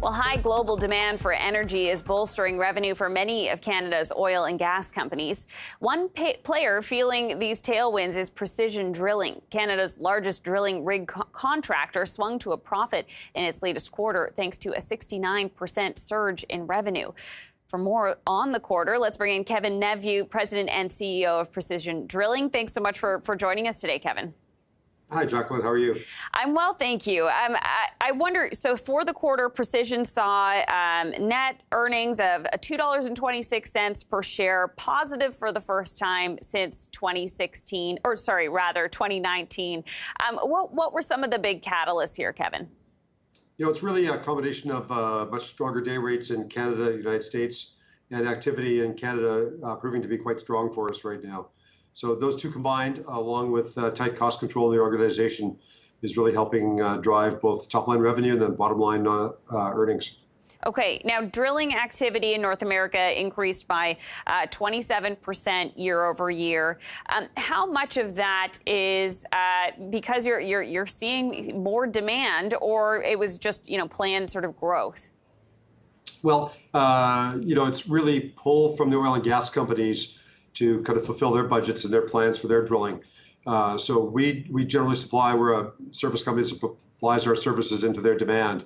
Well, high global demand for energy is bolstering revenue for many of Canada's oil and gas companies. One player feeling these tailwinds is Precision Drilling. Canada's largest drilling rig contractor swung to a profit in its latest quarter thanks to a 69% surge in revenue. For more on the quarter, let's bring in Kevin Neveu, President and CEO of Precision Drilling. Thanks so much for joining us today, Kevin. Hi, Jacqueline. How are you? I'm well, thank you. I wonder, so for the quarter, Precision saw net earnings of $2.26 per share, positive for the first time since 2019. What were some of the big catalysts here, Kevin? You know, it's really a combination of much stronger day rates in Canada, the United States, and activity in Canada proving to be quite strong for us right now. So those two combined, along with tight cost control in the organization, is really helping drive both top-line revenue and then bottom-line earnings. Okay, now drilling activity in North America increased by 27% year over year. How much of that is because you're seeing more demand, or it was just planned sort of growth? Well, it's really pull from the oil and gas companies to kind of fulfill their budgets and their plans for their drilling. So we generally supply, we're a service company that supplies our services into their demand.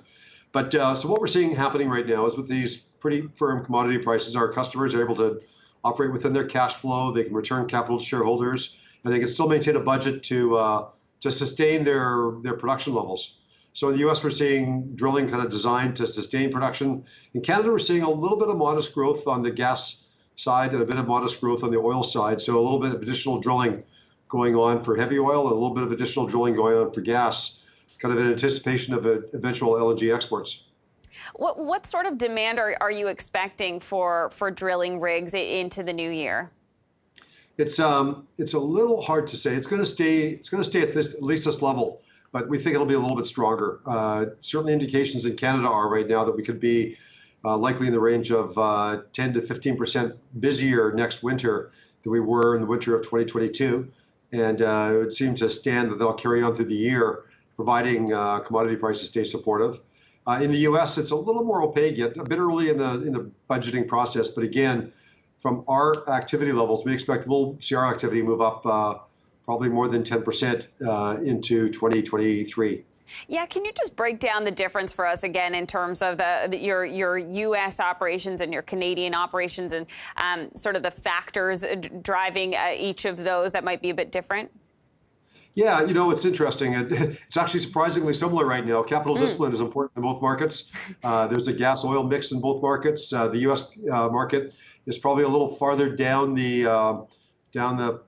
But so what we're seeing happening right now is with these pretty firm commodity prices, our customers are able to operate within their cash flow, they can return capital to shareholders, and they can still maintain a budget to sustain their production levels. So in the US, we're seeing drilling kind of designed to sustain production. In Canada, we're seeing a little bit of modest growth on the gas side and a bit of modest growth on the oil side. So a little bit of additional drilling going on for heavy oil and a little bit of additional drilling going on for gas, kind of in anticipation of eventual LNG exports. What sort of demand are you expecting for drilling rigs into the new year? It's a little hard to say. It's going to stay at least this level, but we think it'll be a little bit stronger. Certainly indications in Canada are right now that we could be likely in the range of 10 to 15% busier next winter than we were in the winter of 2022. And it would seem to stand that they'll carry on through the year, providing commodity prices stay supportive. In the US, it's a little more opaque yet, a bit early in the budgeting process. But again, from our activity levels, we expect we'll see our activity move up probably more than 10% into 2023. Yeah, can you just break down the difference for us again in terms of your U.S. operations and your Canadian operations and sort of the factors driving each of those that might be a bit different? Yeah, it's interesting. It's actually surprisingly similar right now. Capital discipline is important in both markets. There's a gas-oil mix in both markets. The U.S. market is probably a little farther down the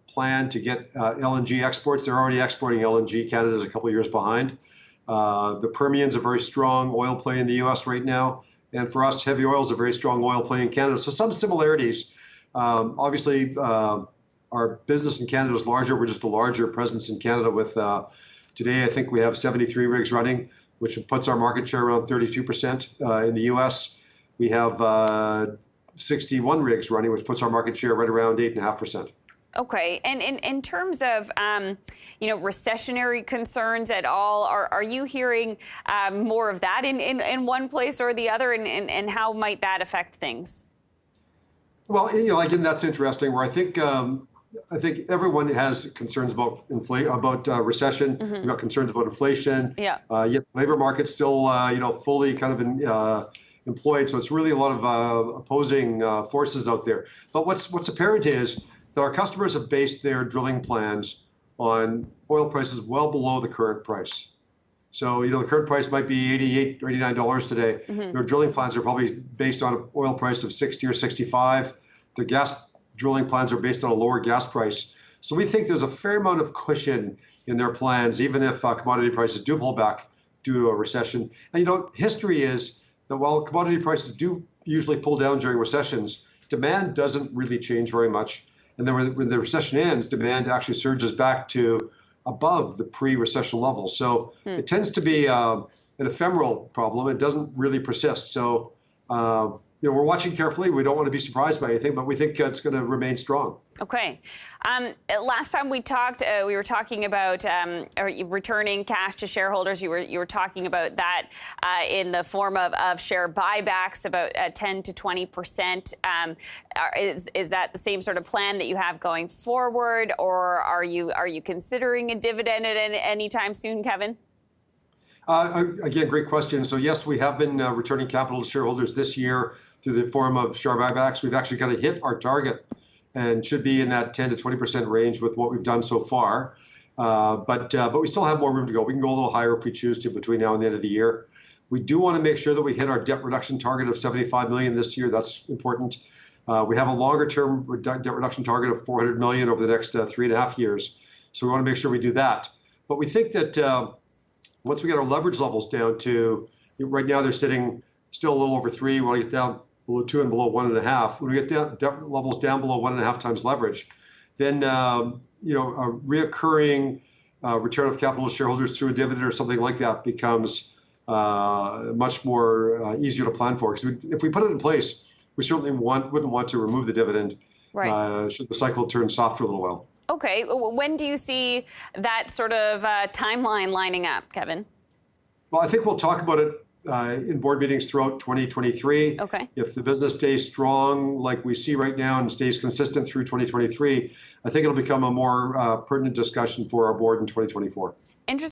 plan to get LNG exports. They're already exporting LNG. Canada's a couple of years behind. The Permian's a very strong oil play in the U.S. right now. And for us, heavy oil is a very strong oil play in Canada. So some similarities. Obviously, our business in Canada is larger. We're just a larger presence in Canada with, today, I think we have 73 rigs running, which puts our market share around 32%. In the U.S., we have 61 rigs running, which puts our market share right around 8.5%. Okay, and in terms of recessionary concerns at all, are you hearing more of that in one place or the other, and how might that affect things? Well, again, that's interesting. Where I think everyone has concerns about recession. Mm-hmm. We've got concerns about inflation. Yeah. Yet the labor market's still fully kind of employed. So it's really a lot of opposing forces out there. But what's apparent is that our customers have based their drilling plans on oil prices well below the current price. So, the current price might be $88 or $89 today. Mm-hmm. Their drilling plans are probably based on an oil price of 60 or 65. Their gas drilling plans are based on a lower gas price. So we think there's a fair amount of cushion in their plans, even if commodity prices do pull back due to a recession. And, history is that while commodity prices do usually pull down during recessions, demand doesn't really change very much. And then when the recession ends, demand actually surges back to above the pre-recession level. So it tends to be an ephemeral problem. It doesn't really persist. So we're watching carefully. We don't want to be surprised by anything, but we think it's going to remain strong. Okay. Last time we talked, we were talking about returning cash to shareholders. You were talking about that in the form of share buybacks, about 10 to 20%. Is that the same sort of plan that you have going forward, or are you considering a dividend at any time soon, Kevin? Again, great question. So yes, we have been returning capital to shareholders this year through the form of share buybacks. We've actually kind of hit our target and should be in that 10 to 20% range with what we've done so far. But we still have more room to go. We can go a little higher if we choose to between now and the end of the year. We do want to make sure that we hit our debt reduction target of $75 million this year. That's important. We have a longer-term debt reduction target of $400 million over the next 3.5 years. So we want to make sure we do that. But we think that once we get our leverage levels down to, right now they're sitting still a little over 3. We want to get down below 2 and below 1.5. When we get debt levels down below 1.5 times leverage, then a reoccurring return of capital to shareholders through a dividend or something like that becomes much more easier to plan for. Because if we put it in place, we certainly wouldn't want to remove the dividend should the cycle turn soft for a little while. Okay. When do you see that sort of timeline lining up, Kevin? Well, I think we'll talk about it in board meetings throughout 2023. Okay. If the business stays strong like we see right now and stays consistent through 2023, I think it'll become a more pertinent discussion for our board in 2024. Interesting.